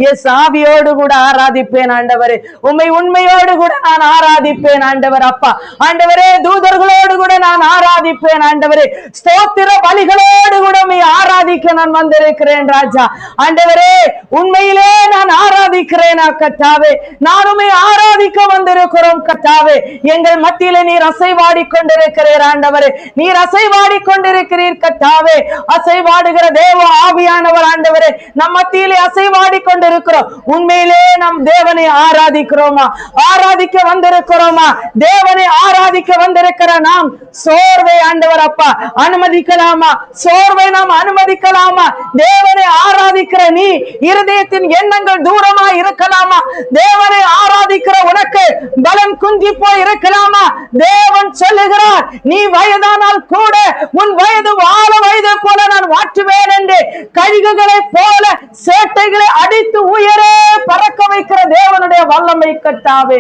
S ஆவியோடு கூட ஆராதிப்பேன் ஆண்டவரே. உம்மை உண்மையோடு கூட நான் ஆராதிப்பேன் ஆண்டவர். அப்பா ஆண்டவரே, தூதர்களோடு கூட நான் ஆராதிப்பேன் ஆண்டவரே. ஸ்தோத்திர பலிகளோடு கூட உம்மை ஆராதிக்க நான் வந்திருக்கிறேன் ராஜா. ஆண்டவரே, உண்மையிலே நான் ஆராதிக்கிறேன் கர்த்தாவே. நான் உம்மை ஆராதிக்க வந்திருக்கிறோம் கர்த்தாவே. எங்கள் மத்தியிலே நீர் அசைவாடி கொண்டிருக்கிறீர் ஆண்டவரே. நீர் அசைவாடி கொண்டிருக்கிறீர் கர்த்தாவே. அசைவாடுகிற தேவ ஆவியானவர் ஆண்டவரே நம் மத்தியிலே அசைவாடி கொண்டிருக்கிறோம். உண்மையிலே நம் தேவனை ஆராதிக்கிறோமா? ஆராதிக்க வந்திருக்கிறோமா? தேவனை ஆராதிக்க வந்திருக்கிற நாம் சோர்வை ஆண்டவர் அப்பா அனுமதிக்கலாமா? சோர்வை நாம் அனுமதிக்கலாமா? தேவனை ஆராதிக்கிற நீ இருதயத்தின் எண்ணங்கள் தூரமா இருக்கலாமா? தேவனை ஆராதிக்கிற உனக்கு பலம் குந்தி போய் இருக்கலாமா? தேவன் சொல்லுகிறார், நீ வயதானால் கூட உன் வயது வாழ வயதை போல நான் மாற்றுவேன் என்று கழுகுகளை போல சேட்டைகளை அடித்து உயரே பறக்க வைக்கிற தேவனுடைய வல்லமை கர்த்தாவே.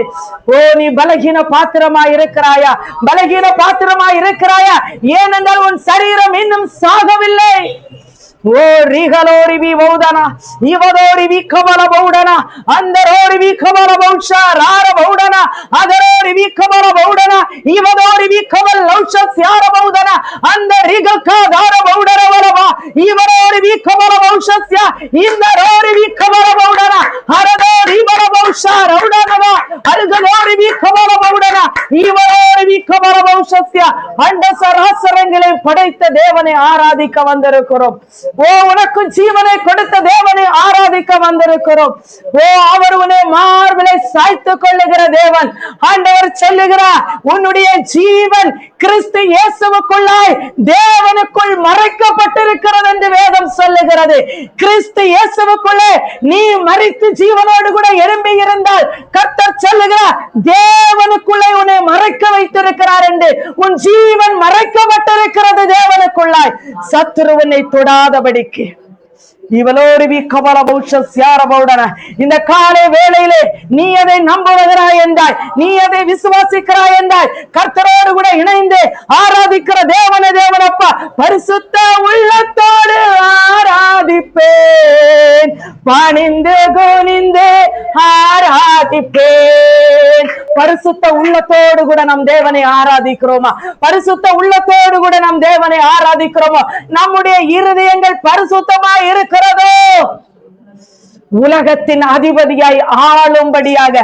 ஓ, நீ பலகீன பாத்திரமா இருக்கிறாயா? பலகீன பாத்திரமா இருக்கிறாயா? ஏனென்றால் உன் சரீரம் இன்னும் சாகவில்லை. ஓ ரிகலோரி we பௌதனா இவதோரி we Kamal பௌடனா அந்தரோரி we Kamal பௌஷா ரார பௌடனா அதரோரி we Kamal பௌடனா இவதோரி we கமல லௌஷ ஸ்யார பௌதனா அந்த ரிகல்கா தார பௌடர வரவா இவரோரி வி கமல பௌஷஸ்யா இந்தரோரி வி கமல பௌடனா அரதோரி வர பௌஷா ரௌடனவா அல்கலோரி வி கமல பௌடனா இவரோரி வி கமல பௌஷஸ்யா அண்ட சராசரங்களை படைத்த தேவனை ஆராதிக்க வந்திருக்கிறோம். ஓ, உனக்கு ஜீவனை கொடுத்த தேவனை ஆராதிக்க வந்திருக்கிறோம். ஓ, அவர் உன்னை மார்பிலை சாய்த்துக் கொள்ளுகிற தேவன். ஆண்டவர் சொல்லுகிறார், உன்னுடைய ஜீவன் கிறிஸ்து இயேசுவுக்குள்ளாய் தேவனுக்குள் மறைக்கப்பட்டிருக்கிறது என்று வேதம் சொல்லுகிறது. கிறிஸ்து இயேசுவுக்குள்ளே நீ மரித்து ஜீவனோடு கூட எழும்பி இருந்தால் கர்த்தர் சொல்லுகிறார், தேவனுக்குள்ளே உன்னை மறைக்க வைத்திருக்கிறார் என்று. உன் ஜீவன் மறைக்கப்பட்டிருக்கிறது தேவனுக்குள்ளாய். சத்துருவனை தொடாதபடிக்கு இவளோடு இந்த காலை வேளையிலே நீ அதை நம்புகிறாய் என்றாய், நீ அதை விசுவாசிக்கிறாய் என்றாய், கர்த்தரோடு கூட இணைந்து ஆராதிக்கிற தேவனே தேவனப்பா பரிசுத்த உள்ளத்தோடு ஆராதிப்பேன், பணிந்து குனிந்து ஆராதிப்பேன். பரிசுத்த உள்ளத்தோடு கூட நம் தேவனை ஆராதிக்கிறோமா? பரிசுத்த உள்ளத்தோடு கூட நம் தேவனை ஆராதிக்கிறோமா? நம்முடைய இருதயங்கள் பரிசுத்தமா இருக்கிறதோ? உலகத்தின் அதிபதியாய் ஆளும்படியாக,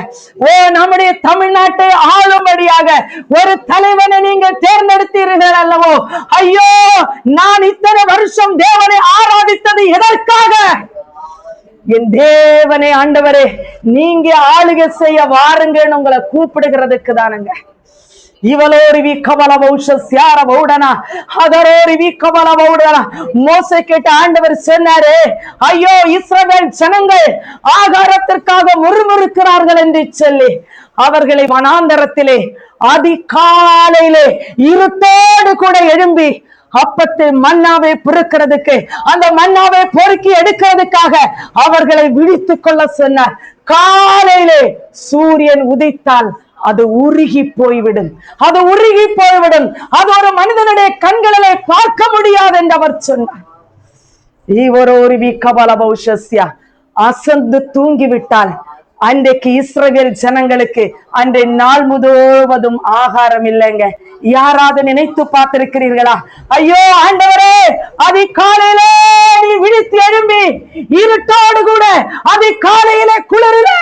ஓ நம்முடைய தமிழ்நாட்டை ஆளும்படியாக ஒரு தலைவனை நீங்கள் தேர்ந்தெடுத்தீர்கள் அல்லவோ? ஐயோ, நான் இத்தனை வருஷம் தேவனை ஆராதித்தது எதற்காக? என் தேவனே ஆண்டவரே, நீங்க ஆளுகை செய்ய வாருங்கன்னு உங்களை கூப்பிடுகிறதுக்கு தானுங்க. இவளோரி வி கமல பௌஷஸ்யார பௌடனா அதரோரி வி கமல பௌடனா. மோசே கேட்ட ஆண்டவர் சொன்னாரு, ஐயோ இஸ்ரவேல் ஜனங்கள் ஆகாரத்திற்காக முறுமுறுக்கிறார்கள் என்று சொல்லி அவர்களை வனாந்தரத்திலே அதிகாலையிலே இருட்டோடு கூட எழும்பி அப்பத்தை மன்னாவை பொறுக்கிறதுக்கு, அந்த மன்னாவை பொறுக்கி எடுக்கிறதுக்காக அவர்களை விழித்துக் கொள்ள சொன்னார். காலையிலே சூரியன் உதித்தால் அது உருகி போய்விடும், அது உருகி போய்விடும், அது ஒரு மனிதனுடைய கண்களிலே பார்க்க முடியாது என்று அவர் சொன்னார். அசந்து தூங்கிவிட்டால் அன்றைக்கு இஸ்ரவேல் ஜனங்களுக்கு அன்றைய நாள் முழுவதும் ஆகாரம் இல்லைங்க. யாராவது நினைத்து பார்த்திருக்கிறீர்களா? ஐயோ ஆண்டவரே, அதிகாலையிலே நீ விழித்து எழும்பி இருட்டோடு கூட அதிகாலையிலே குளிரிலே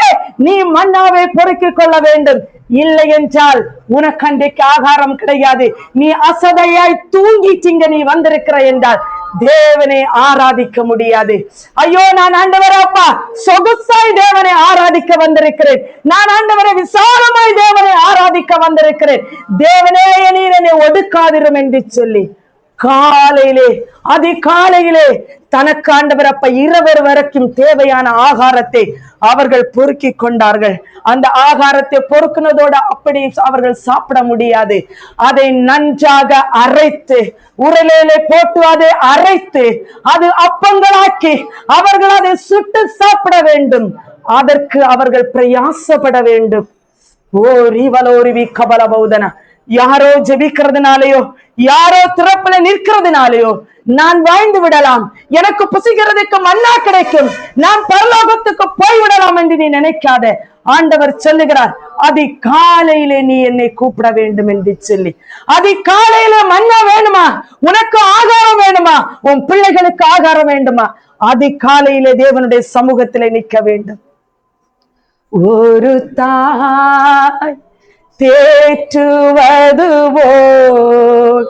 நீ மன்னாவை பொறுக்கிக் கொள்ள வேண்டும். இல்லை என்றால் உனக்கு அன்றைக்கு ஆகாரம் கிடையாது. நீ அசதையாய் தூங்கிச்சிங்க நீ வந்திருக்கிற என்றால் தேவனை ஆராதிக்க முடியாது. ஐயோ, நான் ஆண்டவரே அப்பா சொகுசாய் தேவனை ஆராதிக்க வந்திருக்கிறேன். நான் ஆண்டவரை விசாலமாய் தேவனை ஆராதிக்க வந்திருக்கிறேன். தேவனே நீர் என்னை ஒடுக்காதிரும் என்று சொல்லி காலையிலே அதிகாலையிலே தனக்கு ஆண்டவர் அப்ப இரவு வரைக்கும் தேவையான ஆகாரத்தை அவர்கள் பொறுக்கி கொண்டார்கள். அந்த ஆகாரத்தை பொறுக்கினதோடு அப்படி அவர்கள் சாப்பிட முடியாது. அதை நன்றாக அரைத்து உரலிலே போட்டு அதை அரைத்து அது அப்பங்களாக்கி அவர்கள் அதை சுட்டு சாப்பிட வேண்டும். அதற்கு அவர்கள் பிரயாசப்பட வேண்டும். ஓ ரிவலோரிவி கபல பௌதன யாரோ ஜெபிக்கிறதுனாலயோ, யாரோ திறப்புல நிற்கிறதுனாலயோ நான் வாழ்ந்து விடலாம், எனக்கு புசிக்கிறதுக்கு மன்னா கிடைக்கும், நான் பரலோகத்துக்கு போய்விடலாம் என்று நீ நினைக்காத. ஆண்டவர் சொல்லுகிறார், அதிகாலையிலே நீ என்னை கூப்பிட வேண்டும் என்று சொல்லி. அதிகாலையில மன்னா வேணுமா, உனக்கு ஆகாரம் வேணுமா, உன் பிள்ளைகளுக்கு ஆகாரம் வேண்டுமா, அதிகாலையிலே தேவனுடைய சமூகத்திலே நிற்க வேண்டும். ஒரு தாய் தேற்றுவது போல்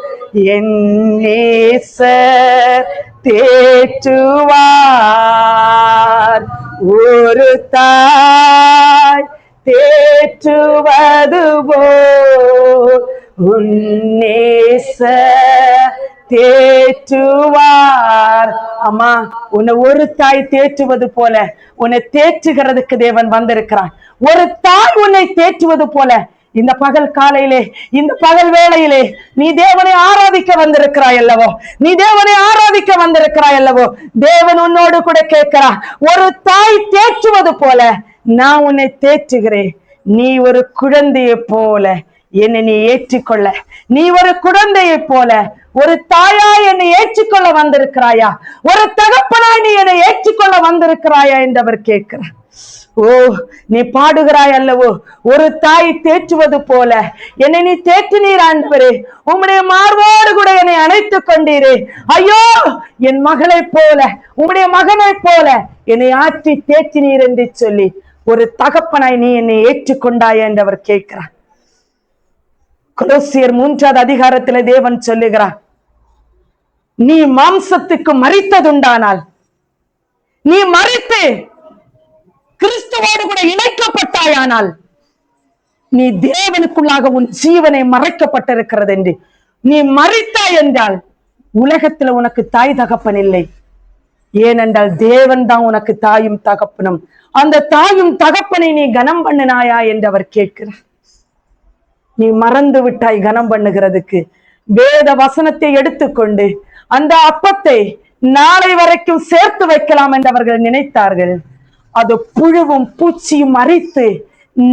என் நேசர் தேற்றுவார். ஒரு தாய் தேற்றுவது போல் உன் நேசர் தேற்றுவார். அம்மா, உன்னை ஒரு தாய் தேற்றுவது போல உன்னை தேற்றுகிறதுக்கு தேவன் வந்திருக்கிறான். ஒரு தாய் உன்னை தேற்றுவது போல இந்த பகல் காலையிலே, இந்த பகல் வேளையிலே நீ தேவனை ஆராதிக்க வந்திருக்கிறாய் அல்லவோ, நீ தேவனை ஆராதிக்க வந்திருக்கிறாய் அல்லவோ. தேவன் உன்னோடு கூட கேட்கிறார், ஒரு தாய் தேற்றுவது போல நான் உன்னை தேற்றுகிறேன். நீ ஒரு குழந்தையை போல என்னை நீ ஏற்றுக்கொள்ள, நீ ஒரு குழந்தையை போல ஒரு தாயா என்னை ஏற்றுக்கொள்ள வந்திருக்கிறாயா, ஒரு தகப்பனாய் நீ என்னை ஏற்றுக்கொள்ள வந்திருக்கிறாயா என்று அவர் கேட்கிறார். ஓ, நீ பாடுகிறாய் அல்லவோ, ஒரு தாய் தேற்றுவது போல என்னை நீ தேற்றினீர் ஆண்டவரே, உம்முடைய மார்போடு கூட என்னை அணைத்துக் கொண்டீரே. ஐயோ, என் மகளை போல உம்முடைய மகனை போல என்னை ஆற்றி தேற்றினீர் என்று சொல்லி ஒரு தகப்பனாய் நீ என்னை ஏற்றுக்கொண்டாய் என்று அவர் கேட்கிறார். கொலோசியர் 3வது அதிகாரத்திலே தேவன் சொல்லுகிறார், நீ மாம்சத்துக்கு மரித்ததுண்டானால், நீ மரித்து கிறிஸ்துவோடு கூட இணைக்கப்பட்டாயானால் நீ தேவனுக்குள்ளாக உன் ஜீவனை மறைக்கப்பட்டிருக்கிறது என்று நீ மரித்தாய் என்றால் உலகத்துல உனக்கு தாய் தகப்பன் இல்லை. ஏனென்றால் தேவன் தான் உனக்கு தாயும் தகப்பனும். அந்த தாயும் தகப்பனை நீ கனம் பண்ணினாயா என்று அவர் கேட்கிறார். நீ மறந்து விட்டாய் கனம் பண்ணுகிறதுக்கு. வேத வசனத்தை எடுத்துக்கொண்டு அந்த அப்பத்தை நாளை வரைக்கும் சேர்த்து வைக்கலாம் என்று அவர்கள் நினைத்தார்கள். அது புழுவும் பூச்சியும் அரித்து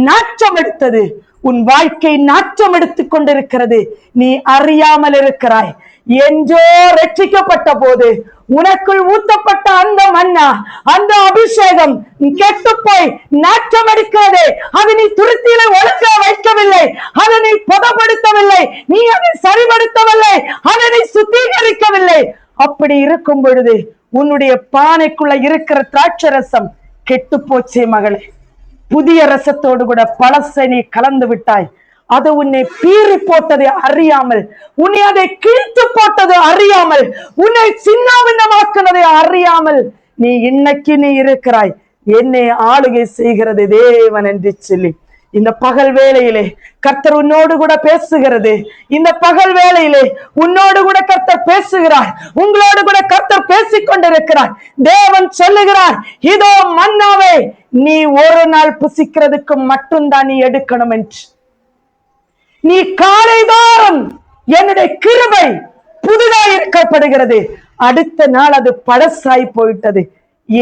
நாற்றம் எடுத்தது. உன் வாழ்க்கை நாற்றம் எடுத்துக் கொண்டிருக்கிறது, நீ அறியாமல் இருக்கிறாய். என்றோ ரட்சிக்கப்பட்ட போது உனக்குள் ஊத்தப்பட்ட அந்த மன்னா, அந்த அபிஷேகம் கெட்டு போய் நாற்றம் எடுக்காதே. அதை நீ துருத்தியில ஒழுங்கா வைக்கவில்லை, அதை நீ பதப்படுத்தவில்லை, நீ அதை சரிபடுத்தவில்லை, அதை நீ சுத்திகரிக்கவில்லை. அப்படி இருக்கும் பொழுது உன்னுடைய பானைக்குள்ள இருக்கிற திராட்சரசம் கெட்டு போச்சே மகளே. புதிய ரசத்தோடு கூட பழசை நீ கலந்து விட்டாய். அது உன்னை பீறி போட்டதை அறியாமல், உன்னை அதை கிழித்து போட்டது அறியாமல், உன்னை சின்னாபின்னமாக்குனதை அறியாமல் நீ இன்னைக்கு நீ இருக்கிறாய். என்னை ஆளுகை செய்கிறது தேவன் என்று சொல்லி இந்த பகல் வேளையிலே கர்த்தர் உன்னோடு கூட பேசுகிறது. இந்த பகல் வேளையிலே உன்னோடு கூட கர்த்தர் பேசுகிறார், உங்களோடு கூட கர்த்தர் பேசிக் கொண்டிருக்கிறார். தேவன் சொல்லுகிறார், இதோ மன்னாவே நீ ஒரு நாள் புசிக்கிறதுக்கு மட்டும்தான் நீ எடுக்கணும் என்று. நீ காலைதோறும் என்னுடைய கிருபை புதிதாய் இருக்கப்படுகிறது, அடுத்த நாள் அது பழசாய் போயிட்டது.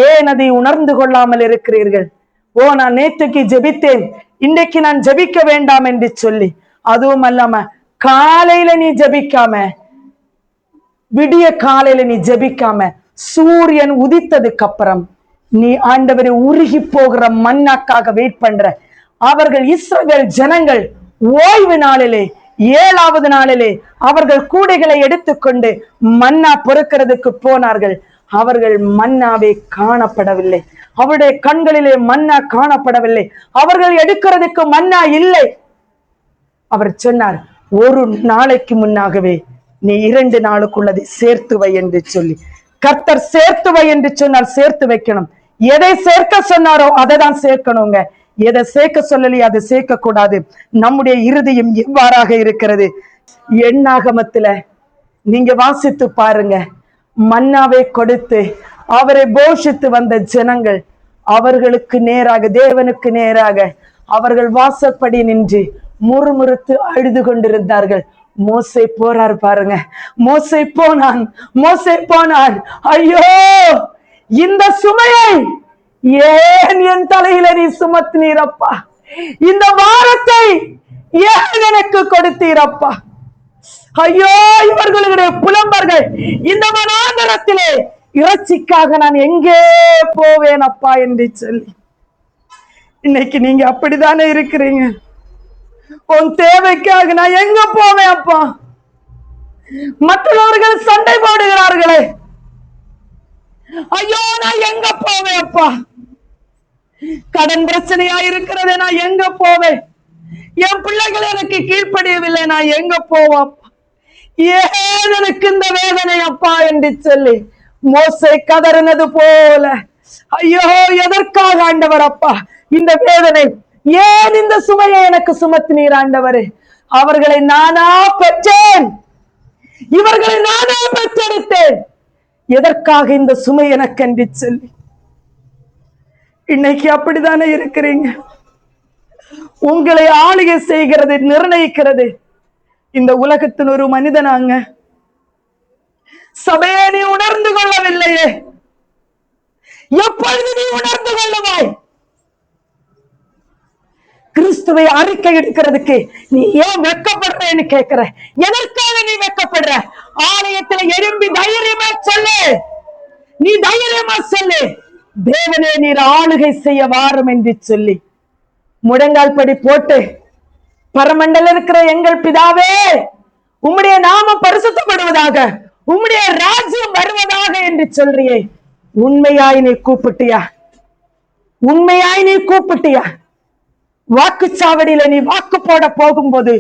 ஏன் அதை உணர்ந்து கொள்ளாமல் இருக்கிறீர்கள்? ஓ, நான் நேற்றுக்கு ஜெபித்தேன், இன்றைக்கு நான் ஜெபிக்க வேண்டாம் என்று சொல்லி, அதுவும் அல்லாம காலையில நீ ஜெபிக்காம, விடிய காலையில நீ ஜெபிக்காம, சூரியன் உதித்ததுக்கு அப்புறம் நீ ஆண்டவரை உருகி போகிற மன்னாக்காக வெயிட் பண்ற. அவர்கள் இஸ்ரவேல் ஜனங்கள் ஓய்வு நாளிலே 7வது நாளிலே அவர்கள் கூடைகளை எடுத்துக்கொண்டு மன்னா பொறுக்கிறதுக்கு போனார்கள். அவர்கள் மன்னாவே காணப்படவில்லை, அவருடைய கண்களிலே மன்னா காணப்படவில்லை, அவர்கள் எடுக்கிறதுக்கு மன்னா இல்லை. அவர் சொன்னார், ஒரு நாளைக்கு முன்னாகவே நீ 2 நாளுக்குள்ளதை சேர்த்து வை என்று சொல்லி. கர்த்தர் சேர்த்து வை என்று சொன்னார், சேர்த்து வைக்கணும். எதை சேர்க்க சொன்னாரோ அதை தான் சேர்க்கணுங்க. எதை சேர்க்க சொல்லலையே அதை சேர்க்க கூடாது. நம்முடைய இருதயம் எவ்வாறாக இருக்கிறது? எண்ணாகமத்துல நீங்க வாசித்து பாருங்க. மன்னாவை கொடுத்து அவரை போஷித்து வந்த ஜனங்கள் அவர்களுக்கு நேராக, தேவனுக்கு நேராக அவர்கள் வாசப்படி நின்று முறுமுறுத்து அழுது கொண்டிருந்தார்கள். மோசே போறார் பாருங்க. மோசே போனான். ஐயோ, இந்த சுமையை ஏன் என் தலையில நீ சுமத்தினீரப்பா? இந்த வாரத்தை ஏன் எனக்கு கொடுத்தீரப்பா? ஐயோ, இவர்களுடைய புலம்பர்கள் இந்த மனாந்தரத்திலே இறைச்சிக்காக நான் எங்கே போவேன் அப்பா என்று சொல்லி. இன்னைக்கு நீங்க அப்படித்தானே இருக்கிறீங்க. உன் தேவைக்காக நான் எங்க போவேன் அப்பா? மற்றவர்கள் சண்டை போடுகிறார்களே, ஐயோ நான் எங்க போவேன் அப்பா? கடன் பிரச்சனையா இருக்கிறது, நான் எங்க போவேன்? என் பிள்ளைகள் எனக்கு கீழ்ப்படியவில்லை, நான் எங்க போவேன்? ஏன் எனக்கு இந்த வேதனை அப்பா என்று சொல்லி மோசே கதறினது போல, ஐயோ எதற்காக ஆண்டவர் அப்பா இந்த வேதனை? ஏன் இந்த சுமையை எனக்கு சுமத்தினீர் ஆண்டவரே? அவர்களை நானா பெற்றேன், இவர்களை நானா பெற்றெடுத்தேன், எதற்காக இந்த சுமை எனக்கு என்று சொல்லி. இன்னைக்கு அப்படித்தானே இருக்கிறீங்க. உங்களை ஆளுகை செய்கிறது, நிர்ணயிக்கிறது இந்த உலகத்தின் ஒரு மனிதனாங்க. சபையை நீ உணர்ந்து கொள்ளவில்லையே, எப்பொழுது நீ உணர்ந்து கொள்ளுவாய்? கிறிஸ்துவை அறிக்கை எடுக்கிறதுக்கு நீ ஏன் வெட்கப்படுறேன்னு கேட்கிற? எதற்காக நீ வெட்கப்படுற? ஆலயத்தில் எழும்பி தைரியமா சொல்லு, நீ தைரியமா சொல்லு, தேவனே நீர் ஆளுகை செய்ய வாரும் என்று சொல்லி முழங்கால் படி போட்டு, பரமண்டல இருக்கிற எங்கள் பிதாவே, உம்முடைய நாமம் பரிசுத்தப்படுவதாக, உம்முடைய ராஜ்யம் வருவதாக என்று சொல்றியே, உண்மையாய் நீ கூப்பிட்டியா? உண்மையாய் நீ கூப்பிட்டியா? வாக்குச்சாவடியில நீ வாக்கு போட போகும்போது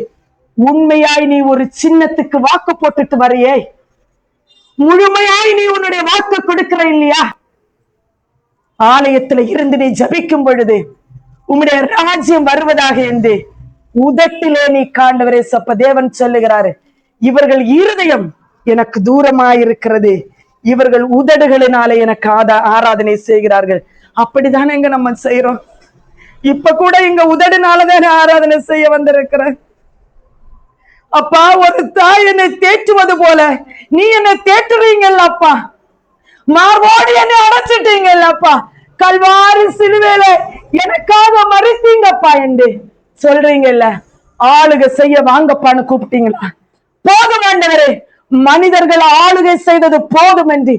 உண்மையாய் நீ ஒரு சின்னத்துக்கு வாக்கு போட்டுட்டு வரையே, முழுமையாய் நீ உன்னுடைய வாக்கு கொடுக்கிற இல்லையா? ஆலயத்துல இருந்து நீ ஜபிக்கும் பொழுது உம்முடைய ராஜ்யம் வருவதாக என்று உதட்டிலே நீ காண்டவரே சப்ப தேவன் சொல்லுகிறாரு, இவர்கள் இருதயம் எனக்கு தூரமாயிருக்கிறது, இவர்கள் உதடுகளினாலே எனக்கு ஆராதனை செய்கிறார்கள். அப்படித்தானே இங்க நம்ம செய்யறோம். இப்ப கூட இங்க உதடுனாலதான் ஆராதனை செய்ய வந்திருக்கிற அப்பா. ஒரு தாய் என்னை தேற்றுவது போல நீ என்னை தேற்றுறீங்கல்ல அப்பா, மார்போடு என்னை அடைச்சிட்டீங்கல்ல அப்பா, கல்வாரி சிலுவையில எனக்காக மறித்தீங்கப்பா என்று சொல்றீங்கல்ல. ஆளுகை செய்ய வாங்கப்பான்னு கூப்பிட்டீங்களா? போதும் ஆண்டவரே, மனிதர்கள் ஆளுகை செய்தது போதும் என்று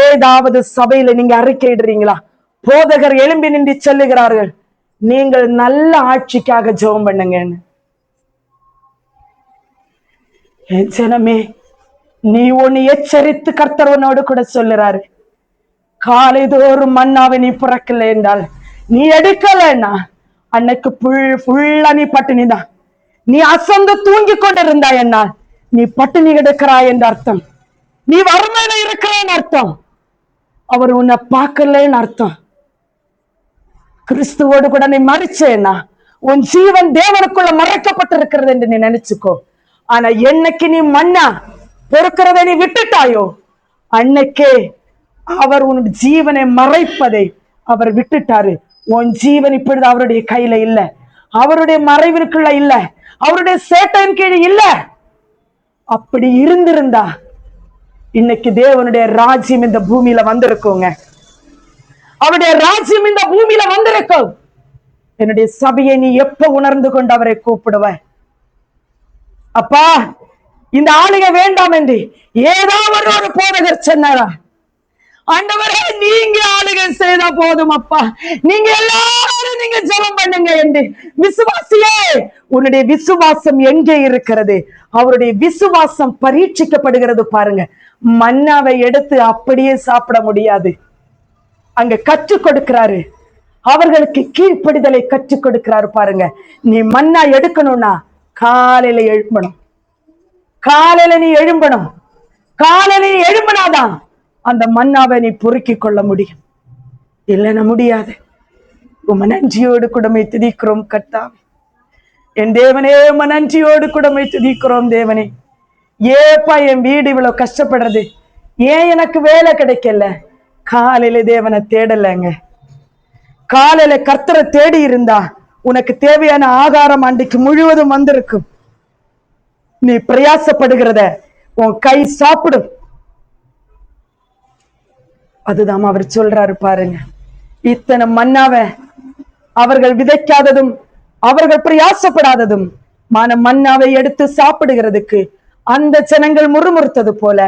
ஏதாவது சபையில நீங்க அறிக்கையிடுறீங்களா? போதகர் எழும்பி நின்று சொல்லுகிறார்கள், நீங்கள் நல்ல ஆட்சிக்காக ஜெபம் பண்ணுங்கன்னு. ஜனமே, நீ ஒன்னு எச்சரித்து கர்த்தரவனோடு கூட சொல்லுறாரு, காலை தோறும் மன்னாவை நீ புறக்கல என்றால், நீ எடுக்கலன்னா அன்னைக்கு ஃபுல்லா நீ பட்டினி தான். நீ அசந்து தூங்கி கொண்டிருந்தாய் என்னால் நீ பட்டினி கிடக்கிறாய் என்ற அர்த்தம். நீ வறுமையில இருக்கிறேன்னு அர்த்தம். அவர் உன்னை பார்க்கலன்னு அர்த்தம். கிறிஸ்துவோடு கூட நீ மறிச்சேன்னா உன் ஜீவன் தேவனுக்குள்ள மறைக்கப்பட்டிருக்கிறது என்று நீ நினைச்சுக்கோ. ஆனா என்னைக்கு நீ மண்ணா பொறுக்கிறதை நீ விட்டுட்டாயோ, அன்னைக்கே அவர் உன் ஜீவனை மறைப்பதை அவர் விட்டுட்டாரு. உன் ஜீவன் இப்பொழுது அவருடைய கையில இல்ல, அவருடைய மறைவிற்குள்ள இல்ல, அவருடைய சேட்டையின் கீழ் இல்ல. அப்படி இருந்திருந்தா இன்னைக்கு தேவனுடைய ராஜ்யம் இந்த பூமியில வந்திருக்குங்க. அவருடைய ராஜ்யம் இந்த பூமியில வந்திருக்கும். என்னுடைய சபையை நீ எப்ப உணர்ந்து கொண்டு அவரை கூப்பிடுவ? அப்பா, இந்த ஆளுகை வேண்டாம் என்று ஏதாவது ஒரு போதகர் சொன்னாரா? ஆண்டவரே, நீங்க ஆளுகை செய்தா போதும் அப்பா, நீங்க எல்லாரும் நீங்க ஜெபம் பண்ணுங்க என்று. விசுவாசியே, உன்னுடைய விசுவாசம் எங்கே இருக்கிறது? அவருடைய விசுவாசம் பரீட்சிக்கப்படுகிறது பாருங்க. மன்னாவை எடுத்து அப்படியே சாப்பிட முடியாது. அங்க கற்றுக் கொடுக்கிறாரு, அவர்களுக்கு கீழ்ப்படிதலை கற்றுக் கொடுக்கிறாரு பாருங்க. நீ மன்னா எடுக்கணும்னா காலையில எழும்பணும், காலையில நீ எழும்பணும், காலையில நீ எழும்பினாதான் அந்த மன்னாவை நீ பொறுக்கிக் கொள்ள முடியும். இல்லைன்னா முடியாது. உம நன்றியோடு குடமை துதிக்கிறோம் கர்த்தாவே. என் தேவனே, உம நன்றியோடு குடமை துதிக்கிறோம் தேவனே. ஏப்பா என் வீடு இவ்வளவு கஷ்டப்படுறது, ஏன் எனக்கு வேலை கிடைக்கல? காலையில தேவனை தேடலைங்க. காலையில கர்த்தரை தேடி இருந்தா உனக்கு தேவையான ஆகாரம் அன்றைக்கு முழுவதும் வந்திருக்கும். நீ பிரயாசப்படுகிறத உன் கை சாப்பிடும். அதுதான் அவர் சொல்றாரு பாருங்க. இத்தனை மன்னாவை அவர்கள் விதைக்காததும் அவர்கள் பிரயாசப்படாததும் மன்னாவை எடுத்து சாப்பிடுகிறதுக்கு அந்த ஜனங்கள் முறுமுறுத்தது போல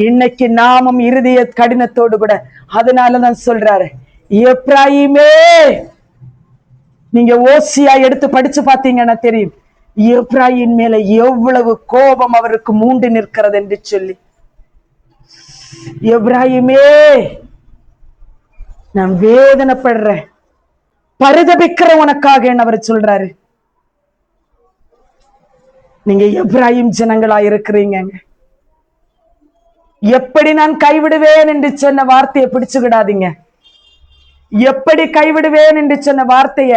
இன்னைக்கு நாமும் இருதய கடினத்தோடு கூட, அதனாலதான் சொல்றாரு, எப்ராயிமே, நீங்க ஓசியா எடுத்து படிச்சு பாத்தீங்கன்னா தெரியும் எப்ராயிம் மேல எவ்வளவு கோபம் அவருக்கு மூண்டு நிற்கிறது என்று சொல்லி. எப்ராயிமே, நான் வேதனைப்படுறேன், பரிதபிக்கிற உனக்காக அவர் சொல்றாரு. நீங்க எப்ராயிம் ஜனங்களா இருக்கிறீங்க. எப்படி நான் கைவிடுவேன் என்று சொன்ன வார்த்தையை பிடிச்சுக்கிடாதீங்க. எப்படி கைவிடுவேன் என்று சொன்ன வார்த்தைய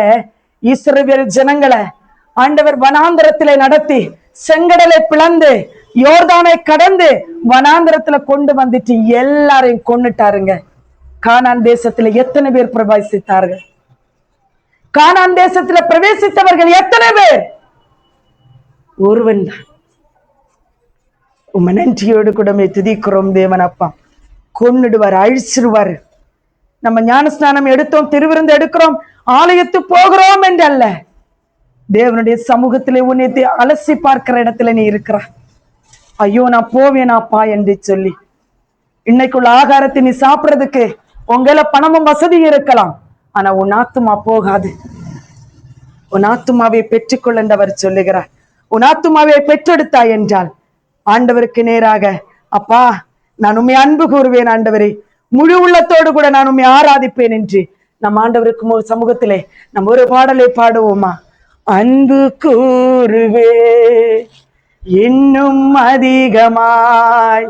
இஸ்ரவேல் ஜனங்களை ஆண்டவர் வனாந்தரத்திலே நடத்தி செங்கடலை பிளந்து யோர்தானை கடந்து வனாந்தரத்துல கொண்டு வந்துட்டு எல்லாரையும் கொன்னுட்டாருங்க. கானான் தேசத்துல எத்தனை பேர் பிரவேசித்தார்கள்? கானான் தேசத்துல பிரவேசித்தவர்கள் எத்தனை பேர்? ஒருவன் தான். உம்ம நன்றியோடு கூடமே துதிக்கிறோம் தேவன். அப்பா கொன்னுடுவார், அழிச்சிருவாரு. நம்ம ஞானஸ்நானம் எடுத்தோம், திருவிருந்து எடுக்கிறோம், ஆலயத்து போகிறோம் என்றல்ல, தேவனுடைய சமூகத்திலே உன்னை அலசி பார்க்கிற இடத்துல நீ இருக்கிற. ஐயோ நான் போவேனாப்பா என்று சொல்லி இன்னைக்குள்ள ஆகாரத்தை நீ சாப்பிடுறதுக்கு உங்கள பணமும் வசதியும் இருக்கலாம், ஆனா உன் ஆத்துமா போகாது. உன் ஆத்துமாவை பெற்றுக்கொள் என்று அவர் சொல்லுகிறார். உன் ஆத்துமாவை பெற்றெடுத்தாய் என்றால் ஆண்டவருக்கு நேராக, அப்பா நான் உண்மை அன்பு கூறுவேன் ஆண்டவரே, முழு உள்ளத்தோடு கூட நான் உண்மை ஆராதிப்பேன் என்று நம் ஆண்டவருக்கு சமூகத்திலே நம்ம ஒரு பாடலை பாடுவோமா? அன்பு கூறுவே இன்னும் அதிகமாய்.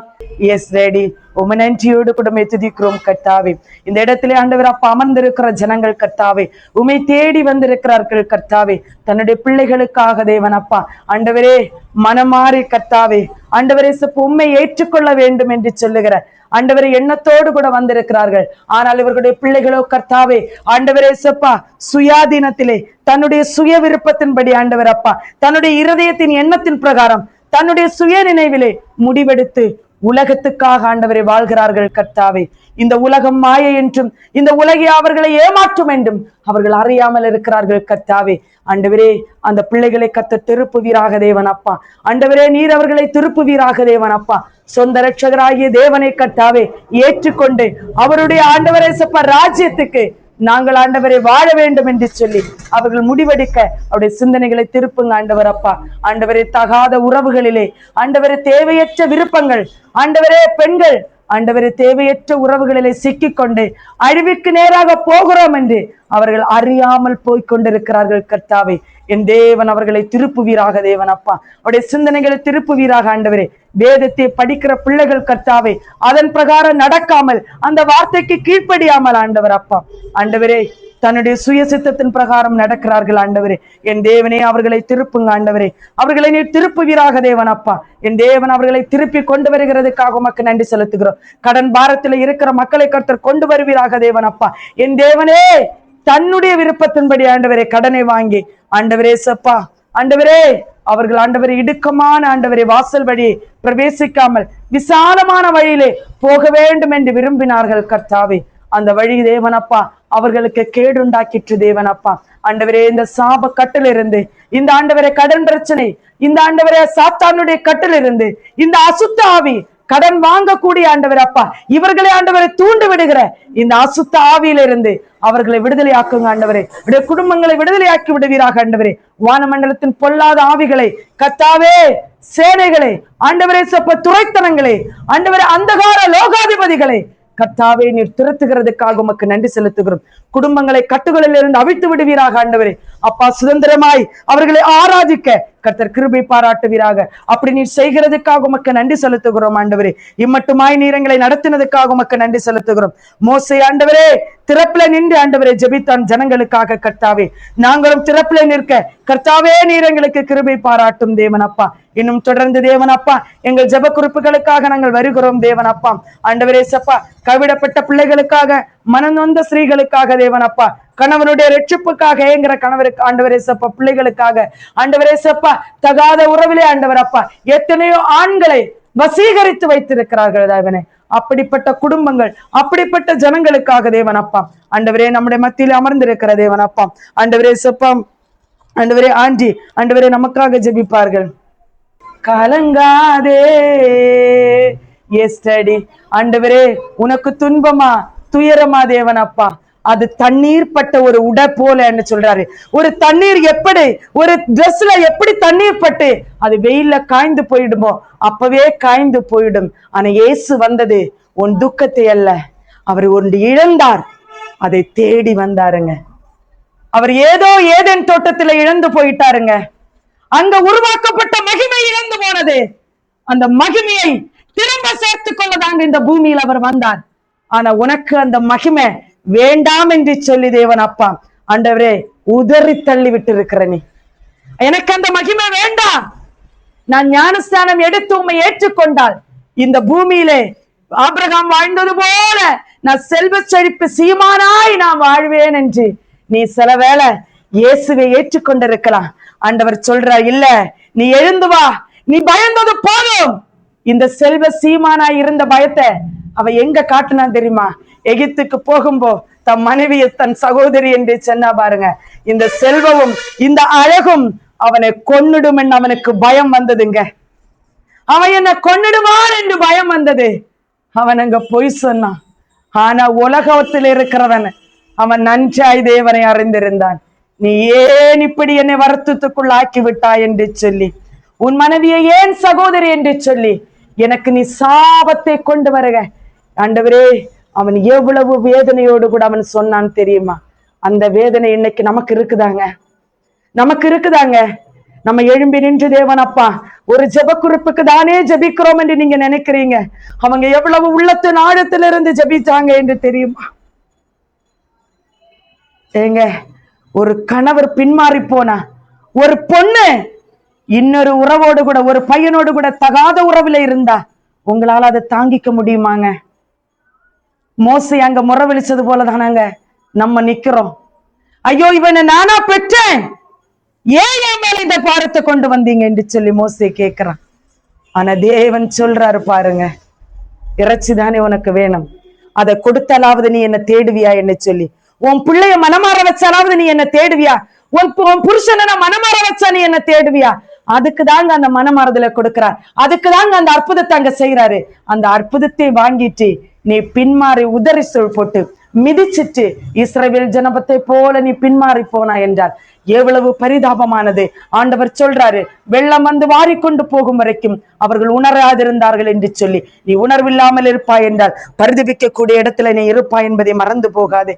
எஸ் ரெடி. உம நன்றியோடு கூடமே துதிக்கிறோம் கர்த்தாவே. இந்த இடத்திலே ஆண்டவர் அப்பா அமர்ந்திருக்கிற ஜனங்கள் கர்த்தாவே, உமை தேடி வந்திருக்கிறார்கள் கர்த்தாவே, தன்னுடைய பிள்ளைகளுக்காக தேவன் அப்பா ஆண்டவரே மனமாறி கர்த்தாவே ஆண்டவரே உம்மை ஏற்றுக்கொள்ள வேண்டும் என்று சொல்லுகிற ஆண்டவரை எண்ணத்தோடு கூட வந்திருக்கிறார்கள். ஆனால் இவர்களுடைய பிள்ளைகளோ கர்த்தாவே ஆண்டவரே சப்பா சுயாதீனத்திலே தன்னுடைய சுய விருப்பத்தின்படி ஆண்டவர் அப்பா தன்னுடைய இருதயத்தின் எண்ணத்தின் பிரகாரம் தன்னுடைய சுய நினைவிலே முடிவெடுத்து உலகத்துக்காக ஆண்டவரை வாழ்கிறார்கள் கர்த்தாவே. இந்த உலகம் மாயை என்றும் இந்த உலகை அவர்களை ஏமாற்றும் என்றும் அவர்கள் அறியாமல் இருக்கிறார்கள் கர்த்தாவே. ஆண்டவரே அந்த பிள்ளைகளை கத்த திருப்புவீராக தேவன் அப்பா. ஆண்டவரே நீர் அவர்களை திருப்புவீராக தேவன் அப்பா. சொந்த ரட்சகராகிய தேவனை கர்த்தாவே ஏற்றுக்கொண்டு அவருடைய ஆண்டவரே சப்பா ராஜ்யத்துக்கு நாங்கள் ஆண்டவரை வாழ வேண்டும் என்று சொல்லி அவர்கள் முடிவெடுக்க அவருடைய சிந்தனைகளை திருப்புங்க ஆண்டவர் அப்பா. ஆண்டவரே தகாத உறவுகளிலே ஆண்டவரே தேவையற்ற விருப்பங்கள், ஆண்டவரே பெண்கள் ஆண்டவரே தேவையற்ற உறவுகளிலே சிக்கிக்கொண்டு அழிவுக்கு நேராக போகிறோம் என்று அவர்கள் அறியாமல் போய்கொண்டிருக்கிறார்கள் கர்த்தாவே. என் தேவன் அவர்களை திருப்புவீராக தேவன் அப்பா. அவருடைய சிந்தனைகளை திருப்புவீராக ஆண்டவரே. வேதத்தை படிக்கிற பிள்ளைகள் கர்த்தாவே அதன் பிரகாரம் நடக்காமல் அந்த வார்த்தைக்கு கீழ்ப்படியாமல் ஆண்டவர் அப்பா ஆண்டவரே தன்னுடைய சுய சித்தத்தின் பிரகாரம் நடக்கிறார்கள் ஆண்டவரே. என் தேவனே அவர்களை திருப்புங்க ஆண்டவரே. அவர்களை நீ திருப்புவீராக தேவன் அப்பா. என் தேவன் அவர்களை திருப்பி கொண்டு வருகிறதுக்காக உமக்கு நன்றி செலுத்துகிறோம். கடன் பாரத்தில் இருக்கிற மக்களை கர்த்தர் கொண்டு வருவீராக தேவன் அப்பா. என் தேவனே தன்னுடைய விருப்பத்தின்படி ஆண்டவரே கடனை வாங்கி ஆண்டவரே சப்பா ஆண்டவரே அவர்கள் ஆண்டவரை இடுக்கமான ஆண்டவரை வாசல் வழியை பிரவேசிக்காமல் விசாலமான வழியிலே போக வேண்டும் என்று விரும்பினார்கள் கர்த்தாவே. அந்த வழி தேவனப்பா அவர்களுக்கு கேடுண்டாக்கிற்று தேவனப்பா. ஆண்டவரே இந்த சாப கட்டிலிருந்து, இந்த ஆண்டவரை கடன் பிரச்சனை, இந்த ஆண்டவரே சாத்தானுடைய கட்டிலிருந்து, இந்த அசுத்த ஆவி கடன் வாங்கக்கூடிய ஆண்டவர் அப்பா இவர்களை ஆண்டவரை தூண்டு விடுகிற இந்த அசுத்த ஆவியிலிருந்து அவர்களை விடுதலை ஆக்குங்க ஆண்டவரே. குடும்பங்களை விடுதலையாக்கி விடுவீராக ஆண்டவரே. வானமண்டலத்தின் பொல்லாத ஆவிகளை கர்த்தாவே, சேனைகளை ஆண்டவரே சப்ப துரைத்தனங்களை ஆண்டவரே அந்தகார லோகாதிபதிகளை கர்த்தாவே நீர் திருத்துகிறதுக்காக உமக்கு நன்றி செலுத்துகிறோம். குடும்பங்களை கட்டுகளில் இருந்து அவிழ்த்து விடுவீராக ஆண்டவரே. அப்பா சுதந்திரமாய் அவர்களை ஆராதிக்க கர்த்தர் கிருபை பாராட்டுவீராக. அப்படி நீர் செய்கிறதுக்காக உமக்கு நன்றி செலுத்துகிறோம் ஆண்டவரே. இம்மட்டுமாய் நீர் எங்களை நடத்தினதுக்காக உமக்கு நன்றி செலுத்துகிறோம். மோசே ஆண்டவரே திறப்பில நின்று ஆண்டவரை ஜெபித்தான் ஜனங்களுக்காக கர்த்தாவே. நாங்களும் திறப்பில நிற்க கர்த்தாவே நீர் எங்களுக்கு கிருபை பாராட்டும் தேவனப்பா. இன்னும் தொடர்ந்து தேவனப்பா எங்கள் ஜெப குறிப்புகளுக்காக நாங்கள் வருகிறோம் தேவனப்பா. ஆண்டவரே சப்பா கைவிடப்பட்ட பிள்ளைகளுக்காக, மனநொந்த ஸ்திரீகளுக்காக தேவனப்பா, கணவனுடைய ரட்சிப்புக்காக ஏங்குற கணவருக்கு ஆண்டவரே சப்பா, பிள்ளைகளுக்காக ஆண்டவரே சப்பா, தகாத உறவிலே ஆண்டவர் அப்பா எத்தனையோ ஆண்களை வசீகரித்து வைத்திருக்கிறார்கள் தேவனே. அப்படிப்பட்ட குடும்பங்கள், அப்படிப்பட்ட ஜனங்களுக்காக தேவன் அப்பா ஆண்டவரே நம்முடைய மத்தியில் அமர்ந்திருக்கிற தேவன் அப்பா ஆண்டவரே சப்பா ஆண்டவரே ஆண்டி ஆண்டவரே நமக்காக ஜெபிப்பார்கள். கலங்காதே எஸ்டடி. ஆண்டவரே உனக்கு துன்பமா துயரமா தேவன் அப்பா, அது தண்ணீர் பட்ட ஒரு உடை போல சொல்றாரு. ஒரு தண்ணீர் எப்படி ஒரு ட்ரெஸ்ல எப்படி தண்ணீர் பட்டு அது வெயில்ல காய்ந்து போயிடுமோ அப்பவே காய்ந்து போயிடும். ஆனா இயேசு வந்தது உன் துக்கத்தை அல்ல, அவர் ஒன்று இழந்தார், அதை தேடி வந்தாருங்க. அவர் ஏதோ ஏதேன் தோட்டத்துல இழந்து போயிட்டாருங்க. அங்க உருவாக்கப்பட்ட மகிமை இழந்து போனது. அந்த மகிமையை திரும்ப சேர்த்துக் கொள்ளதாங்க இந்த பூமியில் அவர் வந்தார். ஆனா உனக்கு அந்த மகிமை வேண்டாம் என்று சொல்லி தேவன் அப்பா ஆண்டவரே உதறி தள்ளி விட்டு இருக்கிற நீ, எனக்கு அந்த மகிமை வேண்டாம், நான் ஞானஸ்தானம் எடுத்து உண்மை ஏற்றுக்கொண்டால் இந்த பூமியிலே ஆபிரகாம் வாழ்ந்தது போல நான் செல்வ செழிப்பு சீமானாய் நான் வாழ்வேன் என்று நீ சில வேளை இயேசுவை ஏற்றுக்கொண்டிருக்கலாம். ஆண்டவர் சொல்றார், இல்ல நீ எழுந்து வா, நீ பயந்தது போதும். இந்த செல்வ சீமானாய் இருந்த பயத்தை அவ எங்க காட்டுனா தெரியுமா? எகிப்துக்கு போகும்போ தன் மனைவியை தன் சகோதரி என்று சொன்னா பாருங்க. இந்த செல்வமும் இந்த அழகும் அவனை கொன்னுடும் என்று அவனுக்கு பயம் வந்ததுங்க. அவன் என்ன கொன்னுடுவான் என்று பயம் வந்தது. அவன் அங்க பொய் சொன்னான். ஆனா உலகத்தில் இருக்கிறவன் அவன் நன்றாய் தேவனை அறிந்திருந்தான். நீ ஏன் இப்படி என்னை வருத்தத்துக்குள் ஆக்கி விட்டாய் என்று சொல்லி, உன் மனைவியை ஏன் சகோதரி என்று சொல்லி எனக்கு நீ சாபத்தை கொண்டு வருக. ஆண்டவரே, அவன் எவ்வளவு வேதனையோடு கூட அவன் சொன்னான் தெரியுமா? அந்த வேதனை இன்னைக்கு நமக்கு இருக்குதாங்க, நமக்கு இருக்குதாங்க. நம்ம எழும்பி நின்று தேவன் அப்பா ஒரு ஜெப குறிப்புக்கு தானே ஜெபிக்கிறோம் என்று நீங்க நினைக்கிறீங்க. அவங்க எவ்வளவு உள்ளத்தின் ஆழத்திலிருந்து ஜெபிச்சாங்க என்று தெரியுமா? ஏங்க, ஒரு கணவர் பின்மாறி போனா, ஒரு பொண்ணு இன்னொரு உறவோடு கூட ஒரு பையனோடு கூட தகாத உறவுல இருந்தா உங்களால அதை தாங்கிக்க முடியுமாங்க? மோசை அங்க முறை விழிச்சது போலதானாங்க நம்ம நிக்கிறோம். ஐயோ, இவனை நானா பெற்றேன், ஏன் என் மேல இந்த பாரத்தை கொண்டு வந்தீங்க என்று சொல்லி மோசை கேட்கிறான். ஆனா தேவன் சொல்றாரு பாருங்க, இறைச்சி தானே உனக்கு வேணும், அதை கொடுத்தாலாவது நீ என்ன தேடுவியா என்று சொல்லி. உன் பிள்ளைய மனமாற வச்சாலாவது நீ என்ன தேடுவியா? உன் புருஷனை மனமாற வச்சா நீ என்ன தேடுவியா? அதுக்கு தாங்க அந்த மனமாறுதலை கொடுக்கிறார். அதுக்கு தாங்க அந்த அற்புதத்தை அங்க செய்யறாரு. அந்த அற்புதத்தை வாங்கிட்டு நீ பின்மாறி உதறி சொல் போட்டு மிதிச்சிட்டு இஸ்ரவேல் ஜனபத்தை போல நீ பின்மாறி போனா என்றால் எவ்வளவு பரிதாபமானது. ஆண்டவர் சொல்றாரு, வெள்ளம் வந்து வாரிக்கொண்டு போகும் வரைக்கும் அவர்கள் உணராதிருந்தார்கள் என்று சொல்லி, நீ உணர்வில்லாமல் இருப்பாய் என்றால் பரிதபிக்க கூடிய இடத்துல நீ இருப்பாய் என்பதை மறந்து போகாது.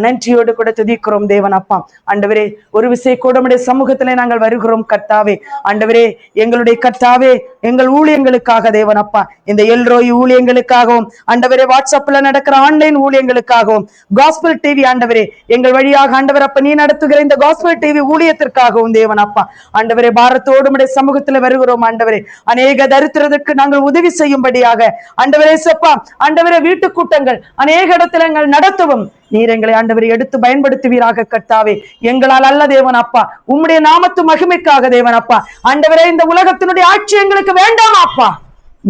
நன்றியோடு கூட துதிக்கிறோம் தேவன் அப்பா. ஆண்டவரே, ஒரு விசை கூடமுடைய சமூகத்திலே நாங்கள் வருகிறோம் கர்த்தாவே. ஆண்டவரே, எங்களுடைய கர்த்தாவே, எங்கள் ஊழியங்களுக்காக தேவன் அப்பா, இந்த எல்ரோய் ஊழியங்களுக்காகவும் ஆண்டவரே, வாட்ஸ்அப்ல நடக்கிற ஆன்லைன் ஊழியங்களுக்காகவும், காஸ்பல் டிவி ஆண்டவரே, எங்கள் வழியாக ஆண்டவர் அப்ப நீ நடத்துகிற இந்த காஸ்பல் டிவி ஊழியத்திற்காகவும் தேவன் அப்பா ஆண்டவரே, பாரத்தோடு உடைய சமூகத்துல வருகிறோம் ஆண்டவரே. அநேக தரித்திரத்துக்கு நாங்கள் உதவி செய்யும்படியாக ஆண்டவரே சப்பா ஆண்டவரே, வீட்டு கூட்டங்கள் அநேக இடத்துல எங்கள் நடத்தவும் நீர் எங்களை ஆண்டவரை எடுத்து பயன்படுத்துவீராக கர்த்தாவே. எங்களால் அல்ல தேவன் அப்பா, உம்முடைய நாமத்து மகிமைக்காக தேவன் அப்பா ஆண்டவரே, இந்த உலகத்தினுடைய ஆட்சி எங்களுக்கு வேண்டாம் அப்பா,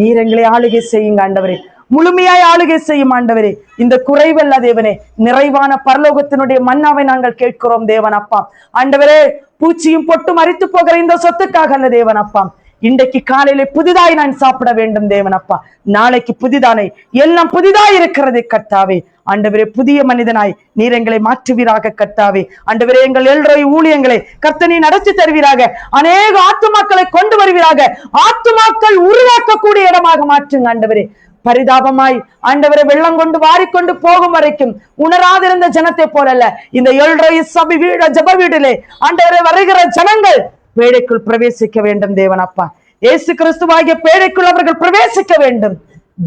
நீர் எங்களை ஆளுகை செய்யுங்க ஆண்டவரே, முழுமையாய் ஆளுகை செய்யும் ஆண்டவரே. இந்த குறைவல்ல தேவனே, நிறைவான பரலோகத்தினுடைய மன்னாவை நாங்கள் கேட்கிறோம் தேவன் அப்பா ஆண்டவரே. பூச்சியும் பொட்டும் அரித்து போகிற இந்த சொத்துக்காக அல்ல தேவன் அப்பா, இன்றைக்கு காலையில புதிதாய் நான் சாப்பிட வேண்டும் தேவன் அப்பா, நாளைக்கு புதிதானே எல்லாம் புதிதாய் இருக்கிறது கர்த்தாவே. ஆண்டவரே, புதிய மனிதனாய் நீர் எங்களை மாற்றுவீராக கர்த்தாவே. ஆண்டவரே, எங்கள் எல்ரோய் ஊழியங்களை கர்த்தனை நடத்தி தருவீராக, அநேக ஆத்துமாக்களை கொண்டு வருவீராக, ஆத்துமாக்கள் உருவாக்கக்கூடிய இடமாக மாற்றுங்க ஆண்டவரே. பரிதாபமாய் ஆண்டவரை வெள்ளம் கொண்டு வாரிக்கொண்டு போகும் வரைக்கும் உணராதிருந்த ஜனத்தை போலல்ல, இந்த எல்ரோய் சபை வீடு ஜப வீட்டிலே ஆண்டவரை வருகிற ஜனங்கள் பேழைக்குள் பிரவேசிக்க வேண்டும் தேவன் அப்பா. இயேசு கிறிஸ்துவாகிய பேழைக்குள் அவர்கள் பிரவேசிக்க வேண்டும்,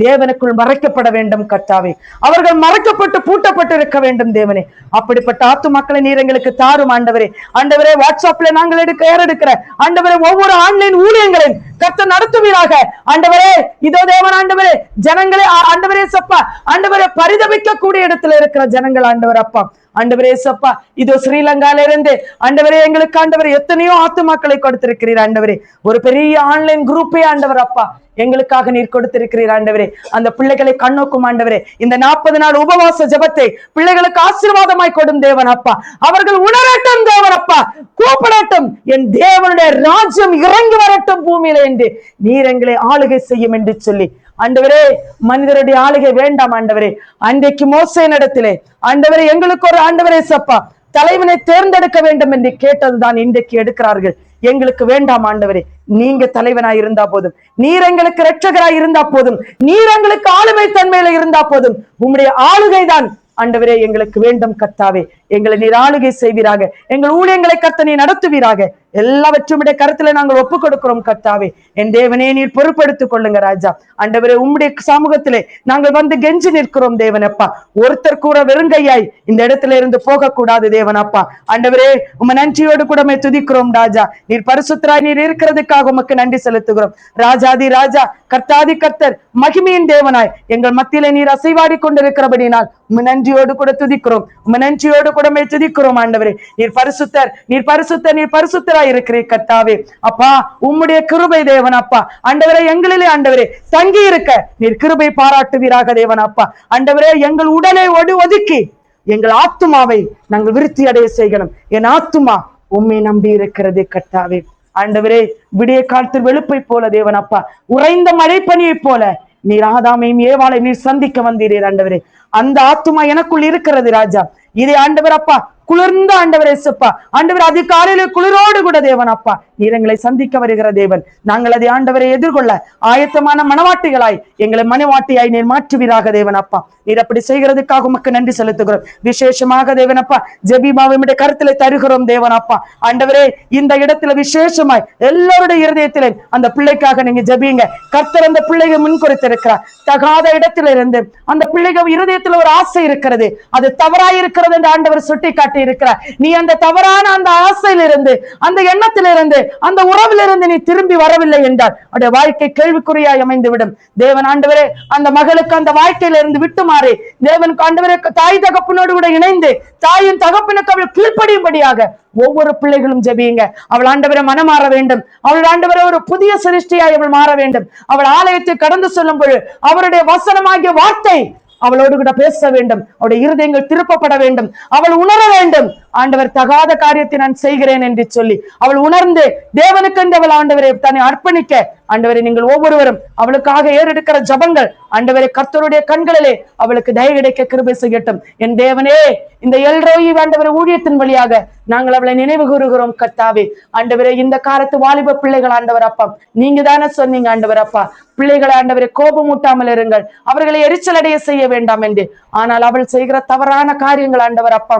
தேவனுக்குள் மறைக்கப்பட வேண்டும் கர்த்தாவே. அவர்கள் மறைக்கப்பட்டு பூட்டப்பட்டு இருக்க வேண்டும் தேவனே. அப்படிப்பட்ட ஆத்துமாக்களை நீர் எங்களுக்கு தாரும் ஆண்டவரே. ஆண்டவரே, வாட்ஸ்அப்ல நாங்கள் எடுக்கிற ஆண்டவரே ஒவ்வொரு ஆன்லைன் ஊழியங்களையும் கர்த்தர் நடத்துவீராக ஆண்டவரே. இதோ தேவன் ஆண்டவரே, ஜனங்களே ஆண்டவரே சப்பா ஆண்டவரே, பரிதபிக்க கூடிய இடத்துல இருக்கிற ஜனங்கள் ஆண்டவர் அப்பா ஆண்டவரே சப்பா, இதோ ஸ்ரீலங்கால இருந்து ஆண்டவரே எங்களுக்கு ஆண்டவரே எத்தனையோ ஆத்துமாக்களை கொடுத்திருக்கிறீர் ஆண்டவரே. ஒரு பெரிய ஆன்லைன் குரூப்பே ஆண்டவர் அப்பா எங்களுக்காக நீர் கொடுத்திருக்கிறீர் ஆண்டவரே. அந்த பிள்ளைகளை கண்ணோக்கும் ஆண்டவரே, இந்த 40 நாள் உபவாச ஜபத்தை பிள்ளைகளுக்கு ஆசீர்வாதமாய் கொடும் தேவன் அப்பா. அவர்கள் உணரட்டும் தேவன் அப்பா, கூப்பிடட்டும், என் தேவனுடைய ராஜ்யம் இறங்கி வரட்டும் பூமியில என்று நீர் எங்களை ஆளுகை செய்யும் என்று சொல்லி, ஆண்டவரே மனிதருடைய ஆளுகை வேண்டாம் ஆண்டவரே. அன்றைக்கு மோசேயினிடத்திலே ஆண்டவரே எங்களுக்கு ஒரு ஆண்டவரே சப்பா தலைவனை தேர்ந்தெடுக்க வேண்டும் என்று கேட்டதுதான் இன்றைக்கு எடுக்கிறார்கள். எங்களுக்கு வேண்டாம் ஆண்டவரே, நீங்க தலைவனாய் இருந்தா போதும், நீர் எங்களுக்கு இரட்சகராய் இருந்தா போதும், நீர் எங்களுக்கு ஆளுமை தன்மையில இருந்தா போதும். உம்முடைய ஆளுகை தான் ஆண்டவரே எங்களுக்கு வேண்டும் கர்த்தாவே. எங்களை நீர் ஆளுகை செய்வீராக, எங்கள் ஊழியங்களை கர்த்த நீ நடத்துவீராக. எல்லாவற்றும் கருத்துல நாங்கள் ஒப்புக் கொடுக்கிறோம் கர்த்தாவே. என் தேவனே நீர் பொறுப்பெடுத்துக் கொள்ளுங்க ராஜா. ஆண்டவரே உம்முடைய சமூகத்திலே நாங்கள் வந்து கெஞ்சி நிற்கிறோம் தேவனப்பா. ஒருத்தர் கூட வெறுங்கையாய் இந்த இடத்துல இருந்து போகக்கூடாது தேவனப்பா. ஆண்டவரே உம்மை நன்றியோடு கூட துதிக்கிறோம் ராஜா. நீர் பரிசுத்தராய் நீர் இருக்கிறதுக்காக உமக்கு நன்றி செலுத்துகிறோம். ராஜாதி ராஜா, கர்த்தாதி கர்த்தர், மகிமையின் தேவனாய் எங்கள் மத்தியிலே நீர் அசைவாடி கொண்டிருக்கிறபடினால் உம்மை நன்றியோடு கூட துதிக்கிறோம், உம்மை நன்றியோடு கூட துதிக்கிறோம் ஆண்டவரே. நீர் பரிசுத்தர், நீர் பரிசுத்தர், நீர் பரிசுத்தராய் இருக்கிறீர் கர்த்தாவே. அப்பா உம்முடைய கிருபை தேவன் அப்பா ஆண்டவரே எங்களிலே ஆண்டவரே தங்கி இருக்க நீர் கிருபை பாராட்டுவீராக தேவன் அப்பா. ஆண்டவரே எங்கள் உடலை ஒதுக்கி எங்கள் ஆத்துமாவை நாங்கள் விருத்தி அடைய செய்யணும். என் ஆத்துமா உம்மை நம்பி இருக்கிறது கர்த்தாவே. ஆண்டவரே விடிய காலத்தில் வெளுப்பை போல தேவன் அப்பா, உறைந்த மழை பனியை போல நீர் ஆதாமையும் ஏவாளை நீர் சந்திக்க வந்தீரே ஆண்டவரே. அந்த ஆத்துமா எனக்குள் இருக்கிறது ராஜா. இதை ஆண்டவர் அப்பா குளிர்ந்த ஆண்டவரே சப்பா ஆண்டவர் அதிகாலையில குளிரோடு கூட தேவன் அப்பா நீர் எங்களை சந்திக்க வருகிற தேவன். நாங்கள் அதை ஆண்டவரை எதிர்கொள்ள ஆயத்தமான மனவாட்டிகளாய் எங்களை மனவாட்டியாய் நீர் மாற்றுவீராக தேவன் அப்பா. நீர் அப்படி செய்கிறதுக்காக உமக்கு நன்றி செலுத்துகிறோம். விசேஷமாக தேவன் அப்பா ஜெபிமாவுடைய கருத்துல தருகிறோம் தேவன் அப்பா. ஆண்டவரே இந்த இடத்துல விசேஷமாய் எல்லாருடைய இருதயத்திலே அந்த பிள்ளைக்காக நீங்க ஜெபிங்க. கர்த்தர் அந்த பிள்ளைகள் முன்குறித்திருக்கிறார். தகாத இடத்துல இருந்து அந்த பிள்ளைகள் இருதயத்துல ஒரு ஆசை இருக்கிறது, அது தவறாய் இருக்கிறது என்று ஆண்டவர் சுட்டி காட்டி இருக்கிறார். நீ அந்த தவறான அந்த ஆசையிலிருந்து, அந்த எண்ணத்திலிருந்து, அந்த உறவிலிருந்து நீ திரும்பி வரவில்லை என்றால் அவருடைய வாழ்க்கை கேள்விக்குறியாய் அமைந்துவிடும். தேவன் ஆண்டவரே அந்த மகளுக்கு அந்த வாழ்க்கையிலிருந்து விட்டு மாறி தேவன் ஆண்டவரே தாய் தகப்பனோடு கூட இணைந்து தாயின் தகப்பனுக்கு அவள் கீழ்ப்படியும்படியாக ஒவ்வொரு பிள்ளைகளும் ஜெபியுங்க. அவள் ஆண்டவரை மனமாற வேண்டும். அவள் ஆண்டவரை ஒரு புதிய சிருஷ்டியாய் அவள் மாற வேண்டும். அவள் ஆலயத்தை கடந்து சொல்லும் பொழுது அவருடைய வசனமாகிய வார்த்தை அவளோடு கூட பேச வேண்டும். அவருடைய இருதயங்கள் திருப்பப்பட வேண்டும். அவள் உணர வேண்டும், ஆண்டவர் தகாத காரியத்தை நான் செய்கிறேன் என்று சொல்லி அவள் உணர்ந்து தேவனுக்கு என்று அவள் ஆண்டவரை தன்னை அர்ப்பணிக்க ஆண்டவரை நீங்கள் ஒவ்வொருவரும் அவளுக்காக ஏறெடுக்கிற ஜபங்கள் ஆண்டவரை கர்த்தருடைய கண்களிலே அவளுக்கு தயவு கிடைக்க கிருபை செய்யட்டும். என் தேவனே இந்த எல்ரோயி ஆண்டவரை ஊழியத்தின் வழியாக நாங்கள் அவளை நினைவு கூறுகிறோம் கர்த்தாவே. ஆண்டவரே இந்த காலத்து வாலிப பிள்ளைகள் ஆண்டவர் அப்பா நீங்க தானே சொன்னீங்க ஆண்டவர் அப்பா, பிள்ளைகளை ஆண்டவரை கோபமூட்டாமல் இருங்கள், அவர்களை எரிச்சல் அடைய செய்ய வேண்டாம் என்று. ஆனால் அவள் செய்கிற தவறான காரியங்கள் ஆண்டவர் அப்பா,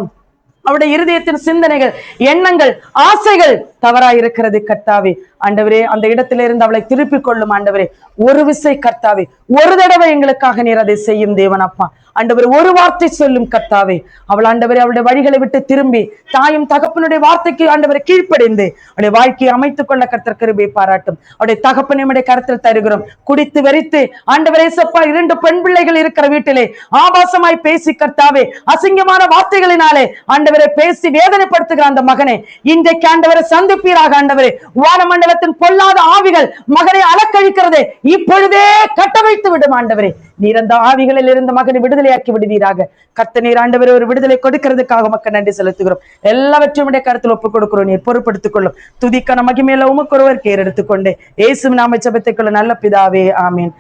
அவருடைய இருதயத்தின் சிந்தனைகள், எண்ணங்கள், ஆசைகள் தவறாய் இருக்கிறது கர்த்தாவே. ஆண்டவரே அந்த இடத்திலிருந்து அவளை திருப்பிக் கொள்ளும் ஆண்டவரே. ஒரு விசை கர்த்தாவே, ஒரு தடவை எங்களுக்காக நீர் அதை செய்யும் தேவன் அப்பா. ஆண்டவர் ஒரு வார்த்தை சொல்லும் கர்த்தாவே. அவள் ஆண்டவரே அவளுடைய வழிகளை விட்டு திரும்பி தாயும் தகப்பனுடைய வார்த்தைக்கு ஆண்டவரை கீழ்ப்படைந்து அவருடைய வாழ்க்கையை அமைத்துக் கொள்ள கர்த்தர் கிருபை பாராட்டும். அவருடைய தகப்பனுடைய கருத்தில் தருகிறோம். குடித்து வெறித்து ஆண்டவரே சப்பா 2 பெண் பிள்ளைகள் இருக்கிற வீட்டிலே ஆபாசமாய் பேசி கர்த்தாவே அசிங்கமான வார்த்தைகளினாலே ஆண்டவரை பேசி வேதனைப்படுத்துகிற அந்த மகனை இன்றைக்கு ஆண்டவரை சந்திப்பீராக ஆண்டவரே. வானமண்டலத்தின் பொல்லாத ஆவிகள் மகனை அலக்கழிக்கிறதே இப்பொழுதே கட்டமைத்து விடும் ஆண்டவரே. நீர் அந்த ஆவிகளில் இருந்த மகனை விடுதலையாக்கி விடுவீராக. கர்த்தர் நீர் ஆண்டவரே ஒரு விடுதலை கொடுக்கிறதுக்காக மக்கள் நன்றி செலுத்துகிறோம். எல்லாவற்றையும் கருத்தில் ஒப்புக் கொடுக்கிறோம். நீர் பொறுப்படுத்திக் கொள்ளும். துதிக்கான மகிமையில உமக்கு ஒருவர் கேர் எடுத்துக்கொண்டு இயேசு நாம ஜெபத்துக்குள்ள நல்ல பிதாவே, ஆமீன்.